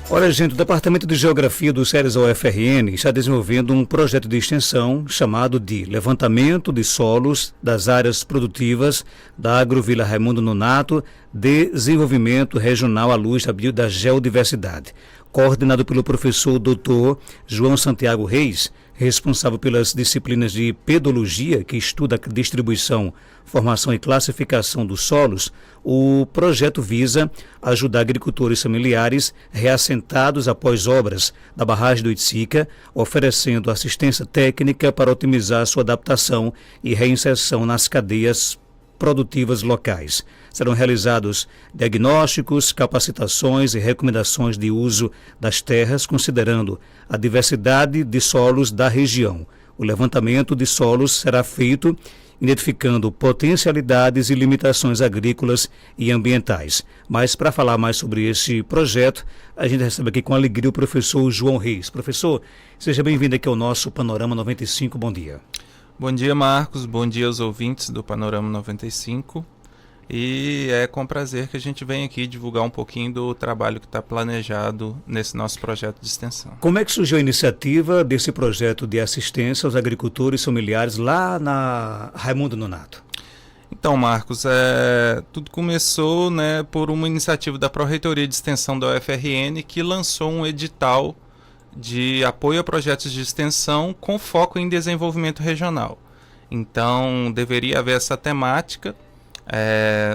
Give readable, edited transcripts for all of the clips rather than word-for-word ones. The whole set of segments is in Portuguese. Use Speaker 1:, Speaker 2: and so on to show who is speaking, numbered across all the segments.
Speaker 1: Olha, gente, o Departamento de Geografia do SERES UFRN está desenvolvendo um projeto de extensão chamado de Levantamento de Solos das Áreas Produtivas da Agrovila Raimundo Nonato, Desenvolvimento Regional à Luz da Geodiversidade, coordenado pelo professor Dr. João Santiago Reis, responsável pelas disciplinas de Pedologia, que estuda a distribuição, formação e classificação dos solos. O projeto visa ajudar agricultores familiares reassentados após obras da barragem do Itzica, oferecendo assistência técnica para otimizar sua adaptação e reinserção nas cadeias produtivas locais. Serão realizados diagnósticos, capacitações e recomendações de uso das terras, considerando a diversidade de solos da região. O levantamento de solos será feito identificando potencialidades e limitações agrícolas e ambientais. Mas para falar mais sobre esse projeto, a gente recebe aqui com alegria o professor João Reis. Professor, seja bem-vindo aqui ao nosso Panorama 95. Bom dia.
Speaker 2: Bom dia, Marcos. Bom dia aos ouvintes do Panorama 95. E é com prazer que a gente vem aqui divulgar um pouquinho do trabalho que está planejado nesse nosso projeto de extensão.
Speaker 1: Como é que surgiu a iniciativa desse projeto de assistência aos agricultores familiares lá na Raimundo Nonato?
Speaker 2: Então, Marcos, tudo começou, por uma iniciativa da Pró-Reitoria de Extensão da UFRN, que lançou um edital de apoio a projetos de extensão com foco em desenvolvimento regional. Então, deveria haver essa temática.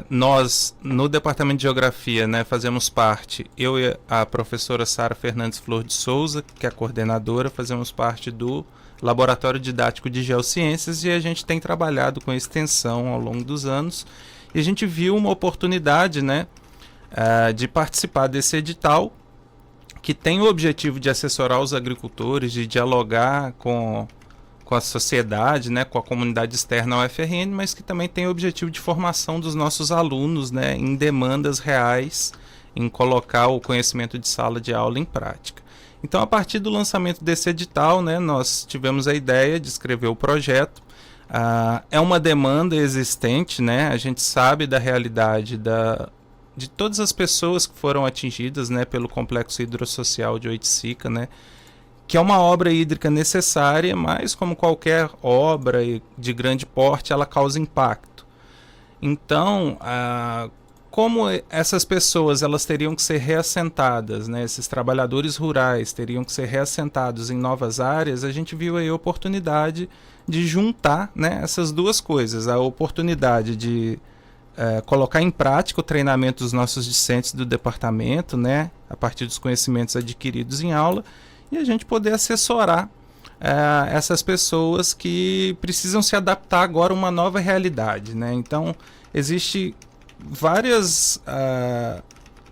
Speaker 2: Nós, no Departamento de Geografia, fazemos parte, eu e a professora Sara Fernandes Flor de Souza, que é a coordenadora, fazemos parte do Laboratório Didático de Geociências, e a gente tem trabalhado com extensão ao longo dos anos, e a gente viu uma oportunidade de participar desse edital, que tem o objetivo de assessorar os agricultores, de dialogar com a sociedade, com a comunidade externa ao UFRN, mas que também tem o objetivo de formação dos nossos alunos, em demandas reais, em colocar o conhecimento de sala de aula em prática. Então, a partir do lançamento desse edital, nós tivemos a ideia de escrever o projeto. É uma demanda existente, a gente sabe da realidade de todas as pessoas que foram atingidas pelo complexo hidrossocial de Oiticica, que é uma obra hídrica necessária, mas como qualquer obra de grande porte, ela causa impacto. Então, como essas pessoas elas teriam que ser reassentadas, esses trabalhadores rurais teriam que ser reassentados em novas áreas, a gente viu aí a oportunidade de juntar essas duas coisas, a oportunidade de colocar em prática o treinamento dos nossos discentes do departamento, a partir dos conhecimentos adquiridos em aula, e a gente poder assessorar essas pessoas que precisam se adaptar agora a uma nova realidade. Então, existe várias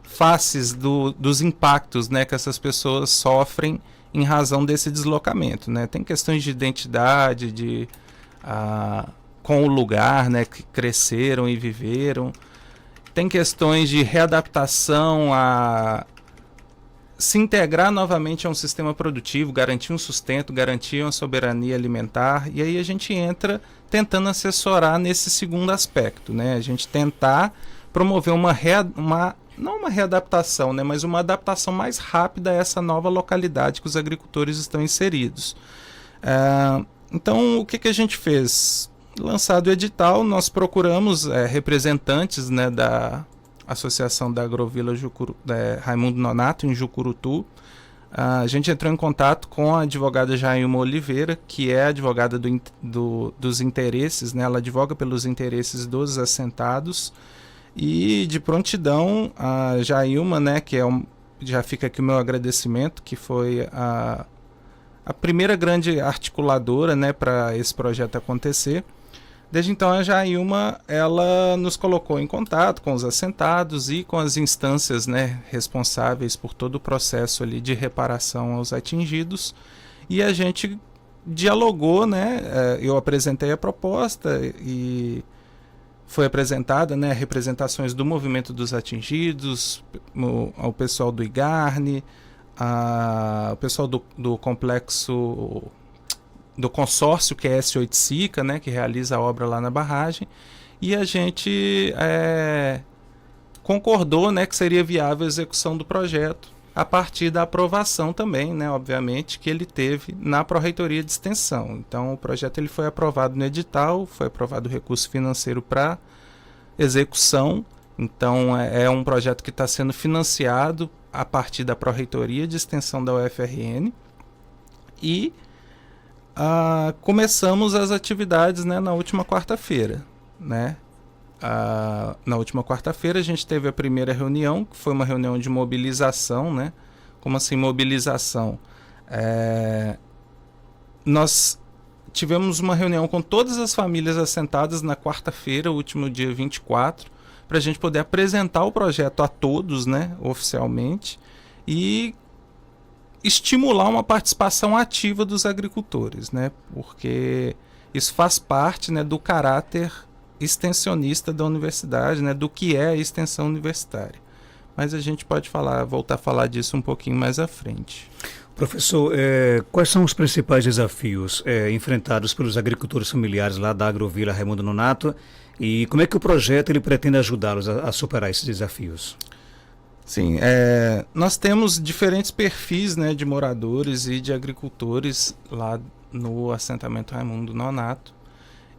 Speaker 2: faces dos impactos que essas pessoas sofrem em razão desse deslocamento. Tem questões de identidade, com o lugar que cresceram e viveram. Tem questões de readaptação a se integrar novamente a um sistema produtivo, garantir um sustento, garantir uma soberania alimentar, e aí a gente entra tentando assessorar nesse segundo aspecto, A gente tentar promover não uma readaptação, mas uma adaptação mais rápida a essa nova localidade que os agricultores estão inseridos. Então, o que a gente fez? Lançado o edital, nós procuramos representantes da Associação da Agrovila Raimundo Nonato, em Jucurutu. A gente entrou em contato com a advogada Jailma Oliveira, que é advogada dos interesses, ela advoga pelos interesses dos assentados, e de prontidão a Jailma, já fica aqui o meu agradecimento, que foi a primeira grande articuladora para esse projeto acontecer. Desde então, a Jailma, ela nos colocou em contato com os assentados e com as instâncias responsáveis por todo o processo ali de reparação aos atingidos, e a gente dialogou, eu apresentei a proposta e foi apresentada representações do movimento dos atingidos, ao pessoal do IGARNE, o pessoal do complexo do consórcio que é S8SICA, que realiza a obra lá na barragem, e a gente concordou, né, que seria viável a execução do projeto a partir da aprovação também, né, obviamente, que ele teve na Pró-Reitoria de Extensão. Então, o projeto ele foi aprovado no edital, foi aprovado o recurso financeiro para execução. Então, é um projeto que está sendo financiado a partir da Pró-Reitoria de Extensão da UFRN. E começamos as atividades, né, na última quarta-feira, né? Na última quarta-feira a gente teve a primeira reunião, que foi uma reunião de mobilização, né? Como assim mobilização? Nós tivemos uma reunião com todas as famílias assentadas na quarta-feira, último dia 24, para a gente poder apresentar o projeto a todos, né, oficialmente, e estimular uma participação ativa dos agricultores, né? Porque isso faz parte, né, do caráter extensionista da universidade, né, do que é a extensão universitária. Mas a gente pode voltar a falar disso um pouquinho mais à frente.
Speaker 1: Professor, quais são os principais desafios enfrentados pelos agricultores familiares lá da Agrovila Raimundo Nonato e como é que o projeto ele pretende ajudá-los a superar esses desafios?
Speaker 2: Sim, nós temos diferentes perfis, né, de moradores e de agricultores lá no assentamento Raimundo Nonato.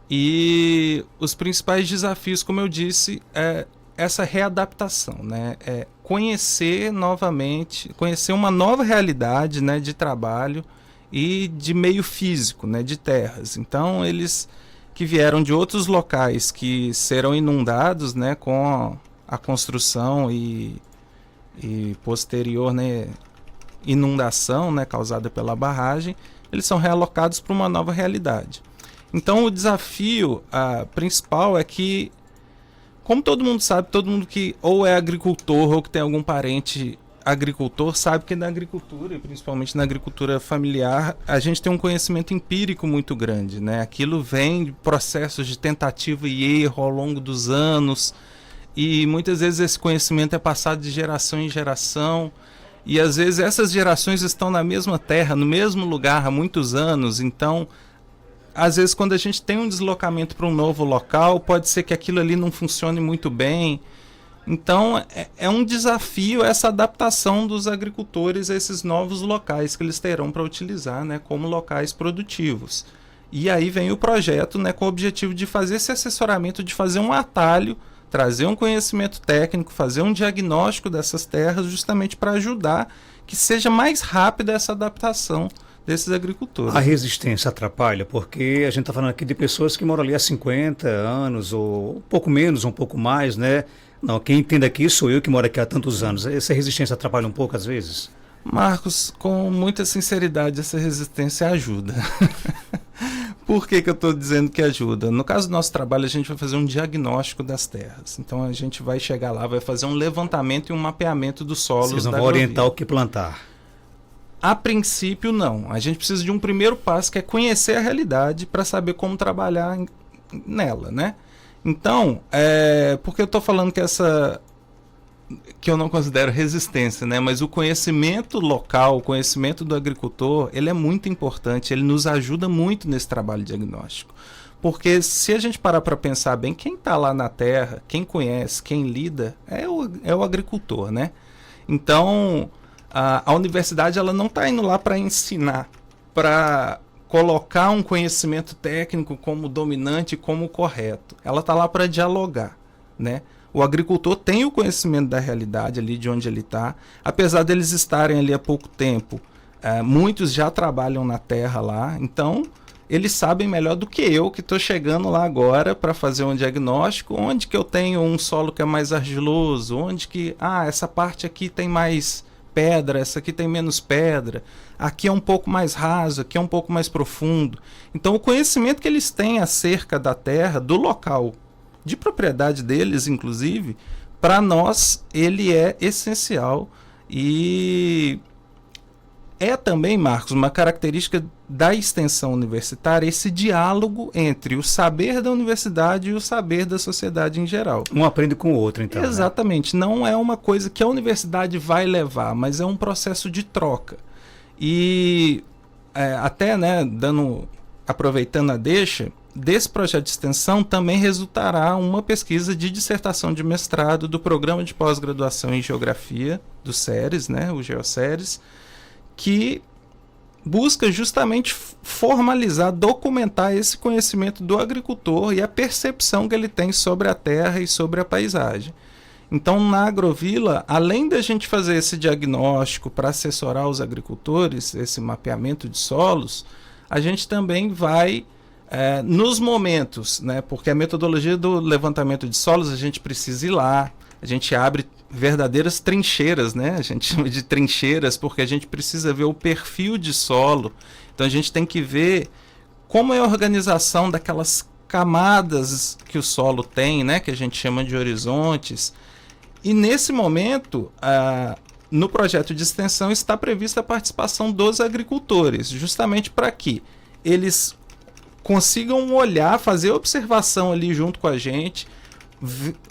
Speaker 2: E os principais desafios, como eu disse, é essa readaptação, né? Conhecer novamente, conhecer uma nova realidade, né, de trabalho e de meio físico, né, de terras. Então, eles que vieram de outros locais que serão inundados, né, com a construção e posterior, né, inundação, né, causada pela barragem, eles são realocados para uma nova realidade. Então o desafio principal é que, como todo mundo sabe, todo mundo que ou é agricultor ou que tem algum parente agricultor sabe que na agricultura, e principalmente na agricultura familiar, a gente tem um conhecimento empírico muito grande, né? Aquilo vem de processos de tentativa e erro ao longo dos anos, e muitas vezes esse conhecimento é passado de geração em geração, e às vezes essas gerações estão na mesma terra, no mesmo lugar há muitos anos. Então às vezes quando a gente tem um deslocamento para um novo local, pode ser que aquilo ali não funcione muito bem. Então é um desafio essa adaptação dos agricultores a esses novos locais que eles terão para utilizar, né, como locais produtivos. E aí vem o projeto, né, com o objetivo de fazer esse assessoramento, de fazer um atalho, trazer um conhecimento técnico, fazer um diagnóstico dessas terras justamente para ajudar que seja mais rápida essa adaptação desses agricultores.
Speaker 1: A resistência atrapalha, porque a gente está falando aqui de pessoas que moram ali há 50 anos, ou um pouco menos, um pouco mais, né? Não, quem entende aqui sou eu que moro aqui há tantos anos. Essa resistência atrapalha um pouco às vezes?
Speaker 2: Marcos, com muita sinceridade, essa resistência ajuda. Por que eu estou dizendo que ajuda? No caso do nosso trabalho, a gente vai fazer um diagnóstico das terras. Então a gente vai chegar lá, vai fazer um levantamento e um mapeamento dos solos.
Speaker 1: Vocês não vão orientar o que plantar?
Speaker 2: A princípio, não. A gente precisa de um primeiro passo, que é conhecer a realidade para saber como trabalhar nela, né? Então, porque eu estou falando que eu não considero resistência, né? Mas o conhecimento local, o conhecimento do agricultor, ele é muito importante, ele nos ajuda muito nesse trabalho diagnóstico. Porque se a gente parar para pensar bem, quem está lá na terra, quem conhece, quem lida, é o agricultor, né? Então a universidade ela não está indo lá para ensinar, para colocar um conhecimento técnico como dominante, como correto. Ela está lá para dialogar, né? O agricultor tem o conhecimento da realidade ali de onde ele está, apesar deles estarem ali há pouco tempo, muitos já trabalham na terra lá, então eles sabem melhor do que eu, que estou chegando lá agora para fazer um diagnóstico, onde que eu tenho um solo que é mais argiloso, onde que, essa parte aqui tem mais pedra, essa aqui tem menos pedra, aqui é um pouco mais raso, aqui é um pouco mais profundo. Então o conhecimento que eles têm acerca da terra, do local, de propriedade deles inclusive, para nós ele é essencial e é também, Marcos, uma característica da extensão universitária esse diálogo entre o saber da universidade e o saber da sociedade em geral.
Speaker 1: Um aprende com o outro, então.
Speaker 2: Exatamente. Né? Não é uma coisa que a universidade vai levar, mas é um processo de troca. E até, né, aproveitando a deixa, desse projeto de extensão também resultará uma pesquisa de dissertação de mestrado do Programa de Pós-Graduação em Geografia do SERES, né, o GeoSeres, que busca justamente formalizar, documentar esse conhecimento do agricultor e a percepção que ele tem sobre a terra e sobre a paisagem. Então, na Agrovila, além da gente fazer esse diagnóstico para assessorar os agricultores, esse mapeamento de solos, a gente também vai, nos momentos, né, porque a metodologia do levantamento de solos, a gente precisa ir lá, a gente abre verdadeiras trincheiras, né? A gente chama de trincheiras porque a gente precisa ver o perfil de solo. Então a gente tem que ver como é a organização daquelas camadas que o solo tem, né? Que a gente chama de horizontes. E nesse momento, no projeto de extensão está prevista a participação dos agricultores, justamente para que eles consigam olhar, fazer observação ali junto com a gente,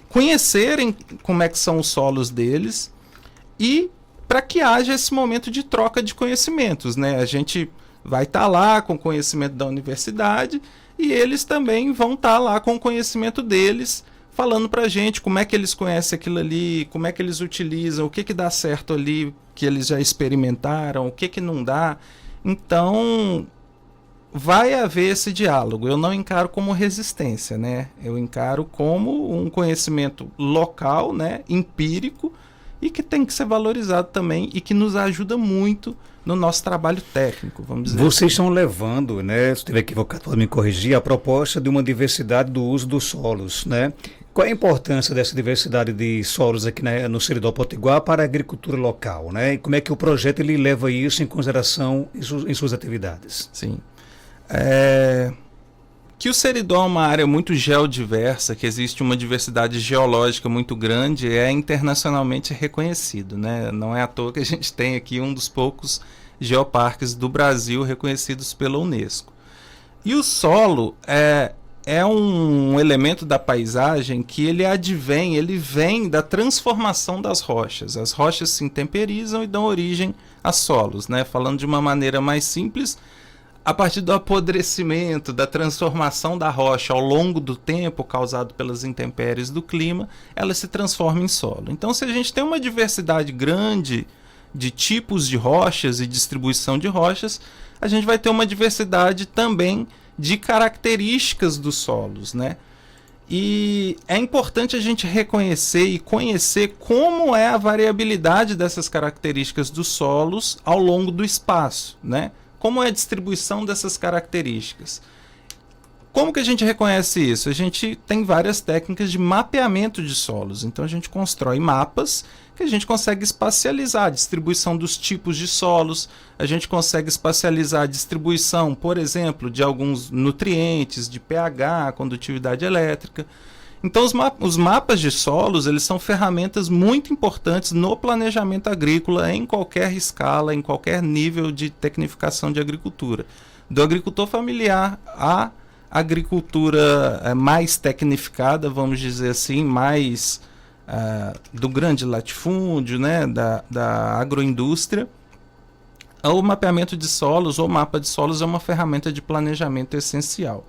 Speaker 2: conhecerem como é que são os solos deles e para que haja esse momento de troca de conhecimentos, né? A gente vai estar lá com o conhecimento da universidade e eles também vão estar lá com o conhecimento deles, falando para a gente como é que eles conhecem aquilo ali, como é que eles utilizam, o que dá certo ali, que eles já experimentaram, o que não dá. Então, vai haver esse diálogo. Eu não encaro como resistência, né? Eu encaro como um conhecimento local, né? Empírico, e que tem que ser valorizado também e que nos ajuda muito no nosso trabalho técnico, vamos dizer.
Speaker 1: Vocês estão levando, né, se estiver equivocado pode me corrigir, a proposta de uma diversidade do uso dos solos, né? Qual é a importância dessa diversidade de solos aqui no Seridó Potiguar para a agricultura local, né? E como é que o projeto ele leva isso em consideração em suas atividades?
Speaker 2: Sim. Que o Seridó é uma área muito geodiversa, que existe uma diversidade geológica muito grande, é internacionalmente reconhecido, né? Não é à toa que a gente tem aqui um dos poucos geoparques do Brasil reconhecidos pela Unesco. E o solo é um elemento da paisagem que ele vem da transformação das rochas. As rochas se intemperizam e dão origem a solos, né? Falando de uma maneira mais simples, a partir do apodrecimento, da transformação da rocha ao longo do tempo, causado pelas intempéries do clima, ela se transforma em solo. Então, se a gente tem uma diversidade grande de tipos de rochas e distribuição de rochas, a gente vai ter uma diversidade também de características dos solos, né? E é importante a gente reconhecer e conhecer como é a variabilidade dessas características dos solos ao longo do espaço, né? Como é a distribuição dessas características? Como que a gente reconhece isso? A gente tem várias técnicas de mapeamento de solos. Então a gente constrói mapas que a gente consegue espacializar a distribuição dos tipos de solos, a gente consegue espacializar a distribuição, por exemplo, de alguns nutrientes, de pH, condutividade elétrica. Então os mapas de solos, eles são ferramentas muito importantes no planejamento agrícola em qualquer escala, em qualquer nível de tecnificação de agricultura. Do agricultor familiar à agricultura mais tecnificada, vamos dizer assim, mais do grande latifúndio, né, da agroindústria, o mapeamento de solos ou mapa de solos é uma ferramenta de planejamento essencial.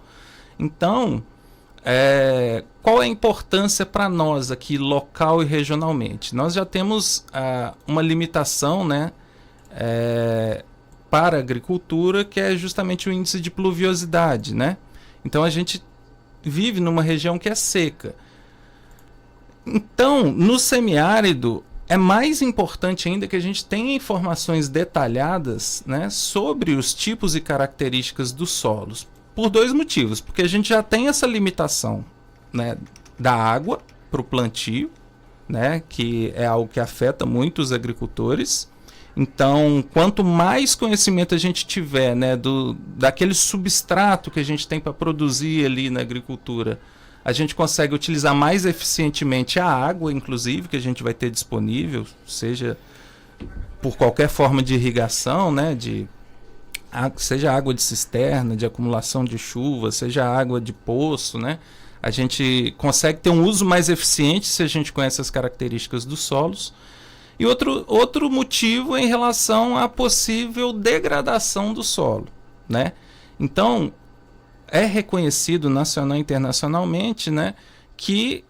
Speaker 2: Então, qual é a importância para nós aqui, local e regionalmente? Nós já temos uma limitação, né, para a agricultura, que é justamente o índice de pluviosidade, né? Então a gente vive numa região que é seca. Então, no semiárido, é mais importante ainda que a gente tenha informações detalhadas, né, sobre os tipos e características dos solos. Por dois motivos. Porque a gente já tem essa limitação, né, da água para o plantio, né, que é algo que afeta muito os agricultores. Então, quanto mais conhecimento a gente tiver, né, daquele substrato que a gente tem para produzir ali na agricultura, a gente consegue utilizar mais eficientemente a água, inclusive, que a gente vai ter disponível, seja por qualquer forma de irrigação, né, seja água de cisterna, de acumulação de chuva, seja água de poço, né? A gente consegue ter um uso mais eficiente se a gente conhece as características dos solos. E outro motivo é em relação à possível degradação do solo, né? Então, é reconhecido nacional e internacionalmente, né, que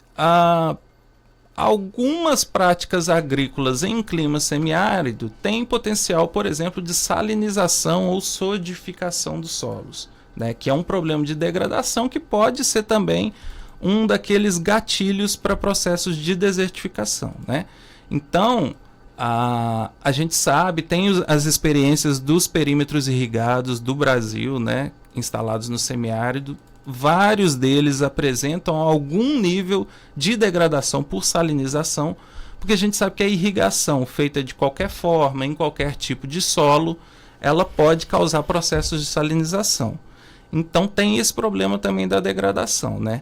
Speaker 2: algumas práticas agrícolas em clima semiárido têm potencial, por exemplo, de salinização ou solidificação dos solos, né, que é um problema de degradação que pode ser também um daqueles gatilhos para processos de desertificação, né? Então, a gente sabe, tem as experiências dos perímetros irrigados do Brasil, né, instalados no semiárido. Vários deles apresentam algum nível de degradação por salinização, porque a gente sabe que a irrigação feita de qualquer forma, em qualquer tipo de solo, ela pode causar processos de salinização. Então tem esse problema também da degradação, né?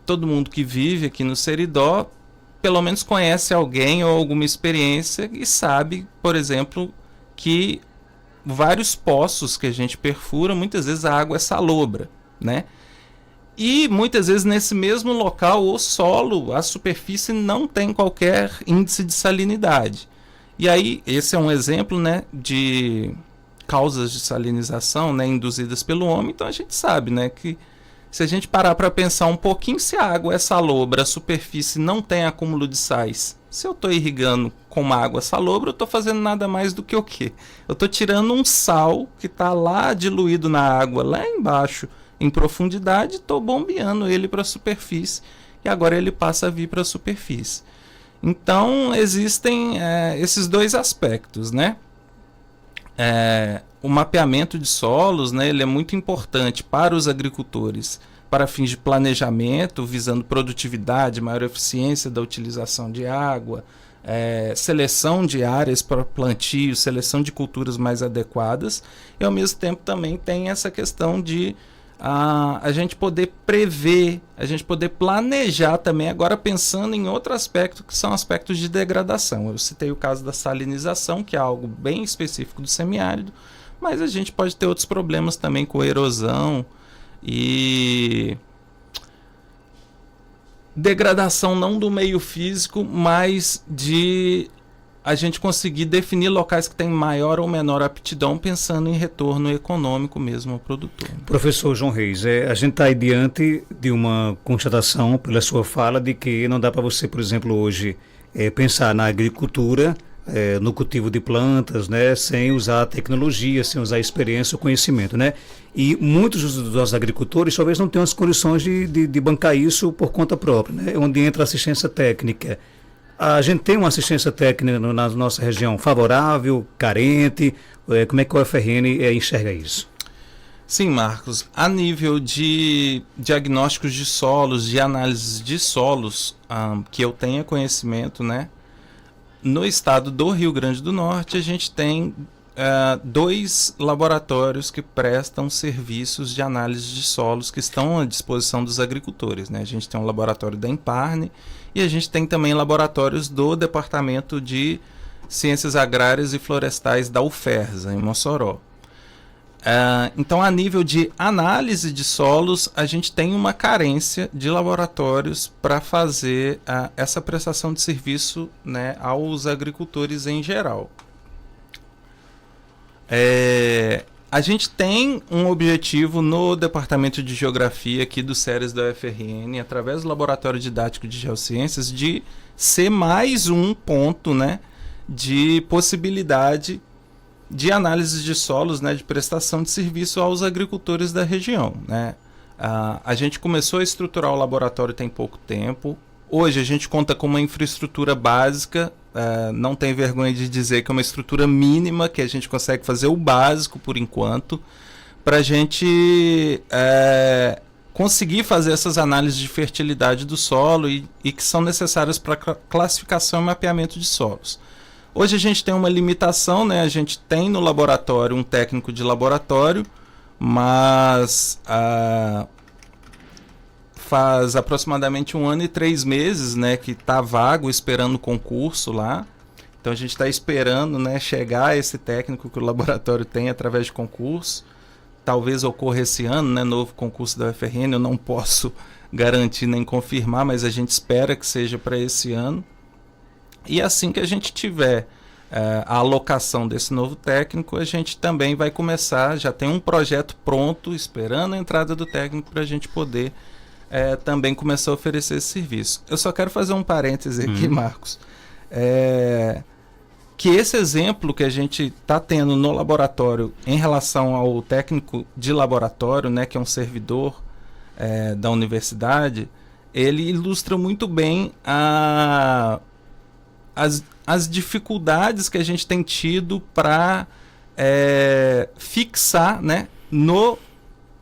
Speaker 2: Todo mundo que vive aqui no Seridó pelo menos conhece alguém ou alguma experiência e sabe, por exemplo, que vários poços que a gente perfura, muitas vezes a água é salobra, né? E muitas vezes nesse mesmo local o solo, a superfície não tem qualquer índice de salinidade. E aí esse é um exemplo, né, de causas de salinização, né, induzidas pelo homem. Então a gente sabe, né, que se a gente parar para pensar um pouquinho, se a água é salobra, a superfície não tem acúmulo de sais, se eu estou irrigando com uma água salobra, eu estou fazendo nada mais do que o quê? Eu estou tirando um sal que está lá diluído na água, lá embaixo, em profundidade, estou bombeando ele para a superfície e agora ele passa a vir para a superfície. Então existem esses dois aspectos, né? O mapeamento de solos, né, ele é muito importante para os agricultores para fins de planejamento, visando produtividade, maior eficiência da utilização de água, seleção de áreas para plantio, seleção de culturas mais adequadas, e ao mesmo tempo também tem essa questão de a gente poder prever, a gente poder planejar também, agora pensando em outro aspecto, que são aspectos de degradação. Eu citei o caso da salinização, que é algo bem específico do semiárido, mas a gente pode ter outros problemas também com erosão e degradação não do meio físico, mas de a gente conseguir definir locais que têm maior ou menor aptidão, pensando em retorno econômico mesmo ao produtor.
Speaker 1: Professor João Reis, a gente está aí diante de uma constatação, pela sua fala, de que não dá para você, por exemplo, hoje pensar na agricultura, no cultivo de plantas, né, sem usar a tecnologia, sem usar a experiência, o conhecimento, né? E muitos dos agricultores talvez não tenham as condições de bancar isso por conta própria, né? Onde entra a assistência técnica. A gente tem uma assistência técnica na nossa região favorável, carente? Como é que o UFRN enxerga isso?
Speaker 2: Sim, Marcos. A nível de diagnósticos de solos, de análises de solos, que eu tenha conhecimento, né? No estado do Rio Grande do Norte, a gente tem 2 laboratórios que prestam serviços de análise de solos que estão à disposição dos agricultores, né? A gente tem um laboratório da Imparne e a gente tem também laboratórios do Departamento de Ciências Agrárias e Florestais da UFERSA, em Mossoró. Então, a nível de análise de solos, a gente tem uma carência de laboratórios para fazer essa prestação de serviço, né, aos agricultores em geral. A gente tem um objetivo no Departamento de Geografia aqui do SERES da UFRN, através do Laboratório Didático de Geociências, de ser mais um ponto, né, de possibilidade de análise de solos, né, de prestação de serviço aos agricultores da região, né? A gente começou a estruturar o laboratório tem pouco tempo. Hoje a gente conta com uma infraestrutura básica, não tem vergonha de dizer que é uma estrutura mínima, que a gente consegue fazer o básico por enquanto, para a gente conseguir fazer essas análises de fertilidade do solo e que são necessárias para classificação e mapeamento de solos. Hoje a gente tem uma limitação, né? A gente tem no laboratório um técnico de laboratório, mas faz aproximadamente 1 ano e 3 meses, né, que está vago esperando concurso lá. Então a gente está esperando, né, chegar esse técnico que o laboratório tem através de concurso. Talvez ocorra esse ano, né, novo concurso da UFRN, eu não posso garantir nem confirmar, mas a gente espera que seja para esse ano. E assim que a gente tiver a alocação desse novo técnico, a gente também vai começar, já tem um projeto pronto, esperando a entrada do técnico para a gente poder também começar a oferecer esse serviço. Eu só quero fazer um parêntese aqui, Marcos, que esse exemplo que a gente está tendo no laboratório em relação ao técnico de laboratório, né, que é um servidor da universidade, ele ilustra muito bem as dificuldades que a gente tem tido para fixar, né, no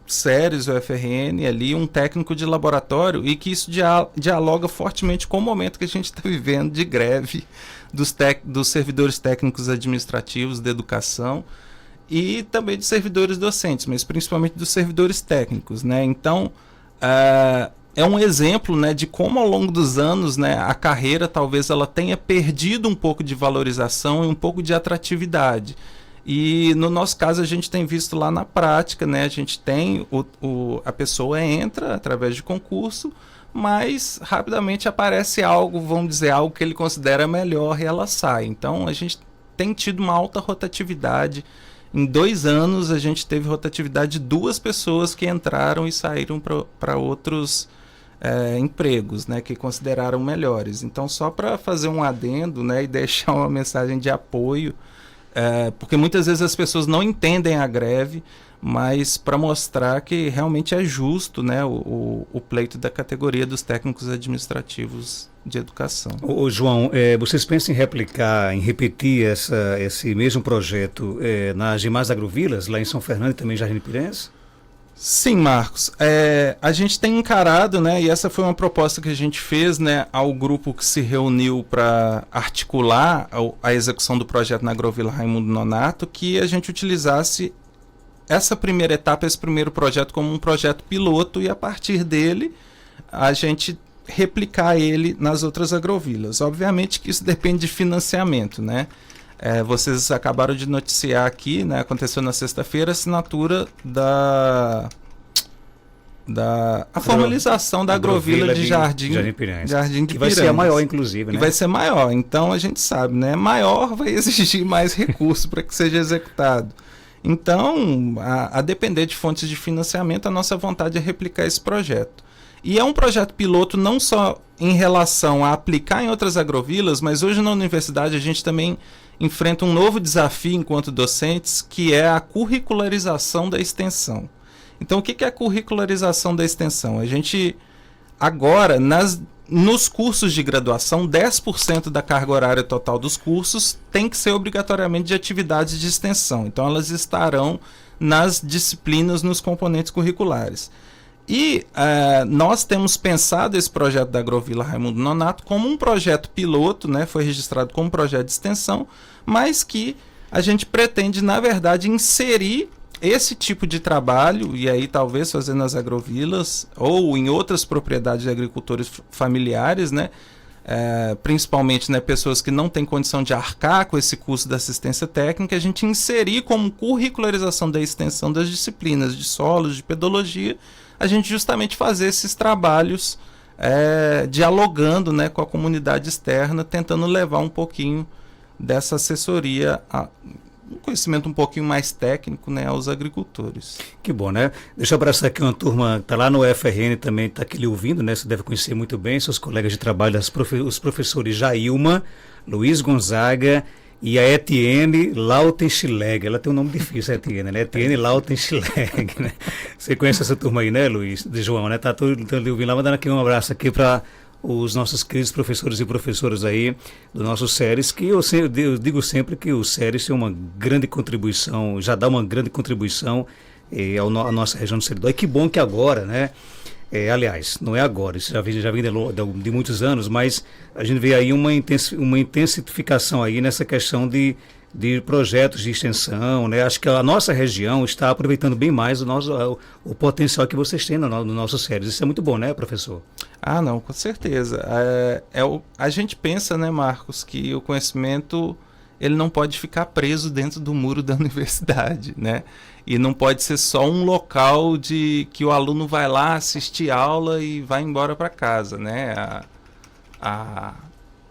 Speaker 2: SERES ou FRN ali um técnico de laboratório, e que isso dialoga fortemente com o momento que a gente está vivendo de greve dos servidores técnicos administrativos da educação e também de servidores docentes, mas principalmente dos servidores técnicos, né? Então, é um exemplo, né, de como ao longo dos anos, né, a carreira talvez ela tenha perdido um pouco de valorização e um pouco de atratividade. E no nosso caso a gente tem visto lá na prática, né, a gente tem a pessoa entra através de concurso, mas rapidamente aparece algo, vamos dizer, algo que ele considera melhor e ela sai. Então a gente tem tido uma alta rotatividade. Em 2 anos a gente teve rotatividade de 2 pessoas que entraram e saíram para outros empregos, né, que consideraram melhores. Então, só para fazer um adendo, né, e deixar uma mensagem de apoio, porque muitas vezes as pessoas não entendem a greve, mas para mostrar que realmente é justo, né, o pleito da categoria dos técnicos administrativos de educação.
Speaker 1: Ô, João, vocês pensam em replicar, em repetir esse mesmo projeto nas demais agrovilas, lá em São Fernando e também em Jardim Pirense?
Speaker 2: Sim, Marcos. A gente tem encarado, né, e essa foi uma proposta que a gente fez, né, ao grupo que se reuniu para articular a execução do projeto na Agrovila Raimundo Nonato, que a gente utilizasse essa primeira etapa, esse primeiro projeto como um projeto piloto, e a partir dele a gente replicar ele nas outras agrovilas. Obviamente que isso depende de financiamento, né? Vocês acabaram de noticiar aqui, né, aconteceu na sexta-feira, a assinatura a formalização da agrovila de Jardim de Piranhas.
Speaker 1: Que vai ser a maior, inclusive, né?
Speaker 2: Que vai ser maior. Então a gente sabe, né? Maior vai exigir mais recursos para que seja executado. Então, a depender de fontes de financiamento, a nossa vontade é replicar esse projeto. E é um projeto piloto não só em relação a aplicar em outras agrovilas, mas hoje na universidade a gente também enfrenta um novo desafio enquanto docentes, que é a curricularização da extensão. Então, o que é a curricularização da extensão? A gente, agora, nos cursos de graduação, 10% da carga horária total dos cursos tem que ser obrigatoriamente de atividades de extensão. Então, elas estarão nas disciplinas, nos componentes curriculares. E nós temos pensado esse projeto da Agrovila Raimundo Nonato como um projeto piloto, né? Foi registrado como um projeto de extensão, mas que a gente pretende, na verdade, inserir esse tipo de trabalho, e aí talvez fazer nas agrovilas ou em outras propriedades de agricultores familiares, né? Principalmente, né, pessoas que não têm condição de arcar com esse custo da assistência técnica, a gente inserir como curricularização da extensão das disciplinas de solos, de pedologia, a gente justamente fazer esses trabalhos dialogando, né, com a comunidade externa, tentando levar um pouquinho dessa assessoria, um conhecimento um pouquinho mais técnico, né, aos agricultores.
Speaker 1: Que bom, né? Deixa eu abraçar aqui uma turma, está lá no FRN também, está aqui lhe ouvindo, né? Você deve conhecer muito bem, seus colegas de trabalho, os professores Jailma, Luiz Gonzaga e a Etienne Lautenschläger. Ela tem um nome difícil, a Etienne, né? Etienne Lautenschläger, né? Você conhece essa turma aí, né, Luiz? De João, né? Tá todo lhe ouvindo lá, mandando aqui um abraço aqui para os nossos queridos professores e professoras aí do nosso SERES, que eu digo sempre que o SERES tem uma grande contribuição, já dá uma grande contribuição à nossa região do Seridó. E que bom que agora, né? Aliás, não é agora, isso já vem de muitos anos, mas a gente vê aí uma intensificação aí nessa questão de projetos de extensão, né? Acho que a nossa região está aproveitando bem mais o potencial que vocês têm no nosso SERES. Isso é muito bom, né, professor?
Speaker 2: Ah, não, com certeza. A gente pensa, né, Marcos, que o conhecimento ele não pode ficar preso dentro do muro da universidade, né? E não pode ser só um local de que o aluno vai lá assistir aula e vai embora para casa, né?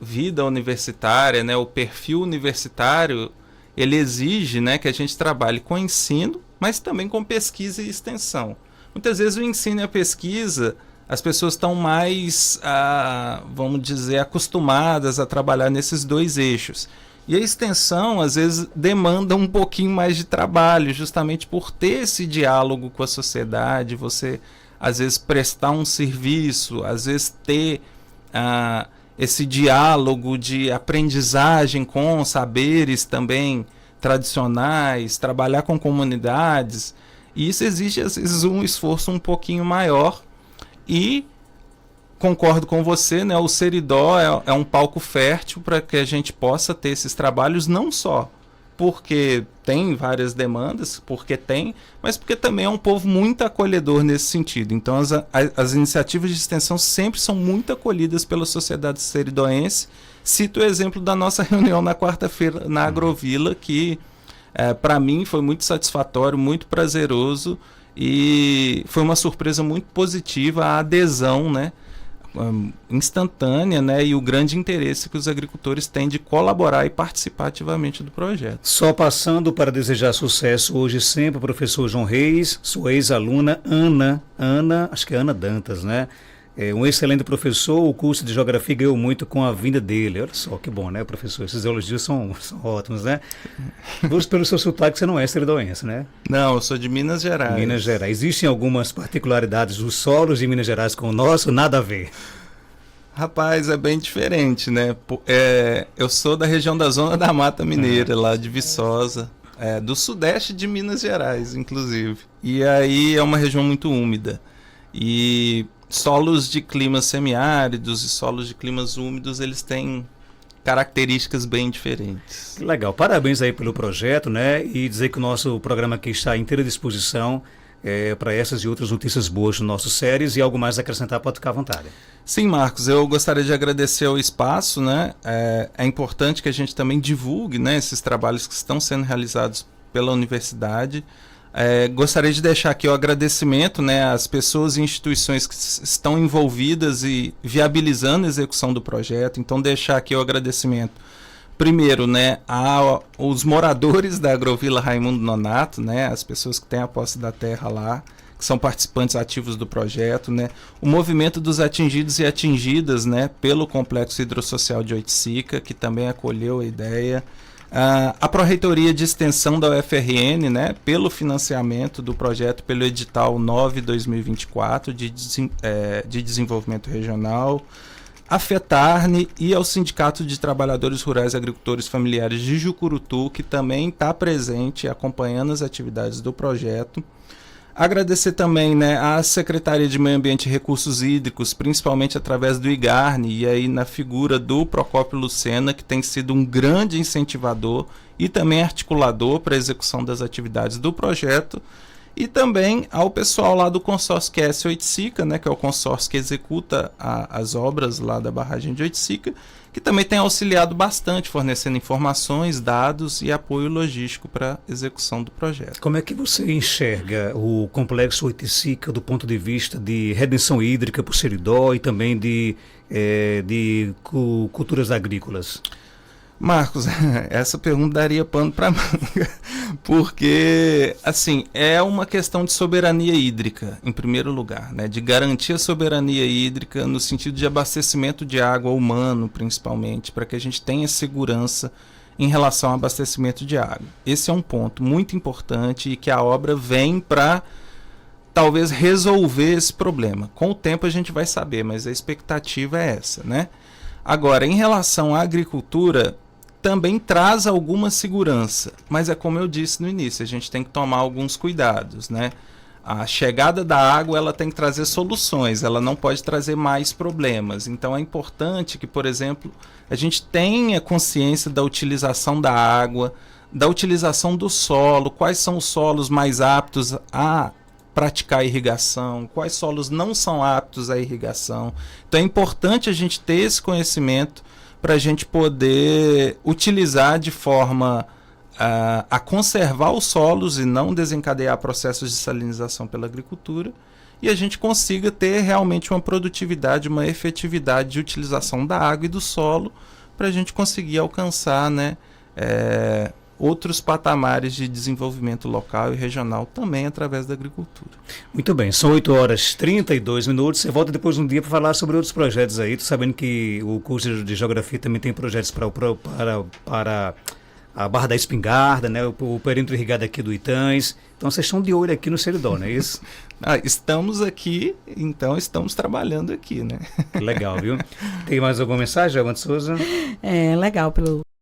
Speaker 2: vida universitária, né, o perfil universitário, ele exige, né, que a gente trabalhe com ensino, mas também com pesquisa e extensão. Muitas vezes o ensino e a pesquisa, as pessoas estão mais, vamos dizer, acostumadas a trabalhar nesses dois eixos. E a extensão, às vezes, demanda um pouquinho mais de trabalho, justamente por ter esse diálogo com a sociedade, você, às vezes, prestar um serviço, às vezes, ter esse diálogo de aprendizagem com saberes também tradicionais, trabalhar com comunidades, e isso exige, às vezes, um esforço um pouquinho maior. E concordo com você, né? O Seridó é um palco fértil para que a gente possa ter esses trabalhos, não só porque tem várias demandas, mas porque também é um povo muito acolhedor nesse sentido. Então as iniciativas de extensão sempre são muito acolhidas pela sociedade seridoense. Cito o exemplo da nossa reunião na quarta-feira na Agrovila, que para mim foi muito satisfatório, muito prazeroso, e foi uma surpresa muito positiva a adesão, né, instantânea, né, e o grande interesse que os agricultores têm de colaborar e participar ativamente do projeto.
Speaker 1: Só passando para desejar sucesso hoje sempre, professor João Reis, sua ex-aluna Ana, acho que é Ana Dantas, né? Um excelente professor, o curso de Geografia ganhou muito com a vinda dele. Olha só, que bom, né, professor? Esses elogios são ótimos, né? Pelo seu sotaque, você não é seridoense, né?
Speaker 2: Não, eu sou de Minas Gerais.
Speaker 1: Minas Gerais. Existem algumas particularidades dos solos de Minas Gerais com o nosso? Nada a ver.
Speaker 2: Rapaz, é bem diferente, né? Eu sou da região da Zona da Mata Mineira, lá de Viçosa, do sudeste de Minas Gerais, inclusive. E aí é uma região muito úmida. E solos de climas semiáridos e solos de climas úmidos, eles têm características bem diferentes.
Speaker 1: Legal, parabéns aí pelo projeto, né? E dizer que o nosso programa aqui está à inteira disposição para essas e outras notícias boas do nosso séries, e algo mais a acrescentar, pode ficar à vontade.
Speaker 2: Sim, Marcos, eu gostaria de agradecer o espaço, né? É importante que a gente também divulgue, né, esses trabalhos que estão sendo realizados pela universidade. Gostaria de deixar aqui o agradecimento, né, às pessoas e instituições que estão envolvidas e viabilizando a execução do projeto. Então, deixar aqui o agradecimento, primeiro, né, aos moradores da Agrovila Raimundo Nonato, né, as pessoas que têm a posse da terra lá, que são participantes ativos do projeto, né, o movimento dos atingidos e atingidas, né, pelo Complexo Hidrossocial de Oiticica, que também acolheu a ideia, a Pró-Reitoria de Extensão da UFRN, né, pelo financiamento do projeto pelo edital 9/2024 de desenvolvimento regional, a FETARNE e ao Sindicato de Trabalhadores Rurais e Agricultores Familiares de Jucurutu, que também está presente acompanhando as atividades do projeto. Agradecer também, né, à Secretaria de Meio Ambiente e Recursos Hídricos, principalmente através do IGARNE, e aí na figura do Procópio Lucena, que tem sido um grande incentivador e também articulador para a execução das atividades do projeto, e também ao pessoal lá do consórcio QS Oiticica, né, que é o consórcio que executa as obras lá da barragem de Oiticica, que também tem auxiliado bastante, fornecendo informações, dados e apoio logístico para a execução do projeto.
Speaker 1: Como é que você enxerga o Complexo Oiticica do ponto de vista de redenção hídrica para o Seridó e também de culturas agrícolas?
Speaker 2: Marcos, essa pergunta daria pano para manga, porque, assim, é uma questão de soberania hídrica, em primeiro lugar, né? De garantir a soberania hídrica no sentido de abastecimento de água humano, principalmente, para que a gente tenha segurança em relação ao abastecimento de água. Esse é um ponto muito importante e que a obra vem para talvez resolver esse problema. Com o tempo a gente vai saber, mas a expectativa é essa, né? Agora, em relação à agricultura, também traz alguma segurança, mas é como eu disse no início, a gente tem que tomar alguns cuidados, né? A chegada da água, ela tem que trazer soluções, ela não pode trazer mais problemas. Então é importante que, por exemplo, a gente tenha consciência da utilização da água, da utilização do solo, quais são os solos mais aptos a praticar irrigação, quais solos não são aptos à irrigação. Então é importante a gente ter esse conhecimento para a gente poder utilizar de forma a conservar os solos e não desencadear processos de salinização pela agricultura, e a gente consiga ter realmente uma produtividade, uma efetividade de utilização da água e do solo para a gente conseguir alcançar, né, outros patamares de desenvolvimento local e regional também através da agricultura.
Speaker 1: Muito bem, são 8h32. Você volta depois um dia para falar sobre outros projetos aí. Tô sabendo que o curso de Geografia também tem projetos para a Barra da Espingarda, né, o perímetro irrigado aqui do Itães. Então vocês estão de olho aqui no Seridó, não é isso?
Speaker 2: Estamos aqui, então estamos trabalhando aqui, né?
Speaker 1: Legal, viu? Tem mais alguma mensagem, Amanda Souza?
Speaker 3: É legal pelo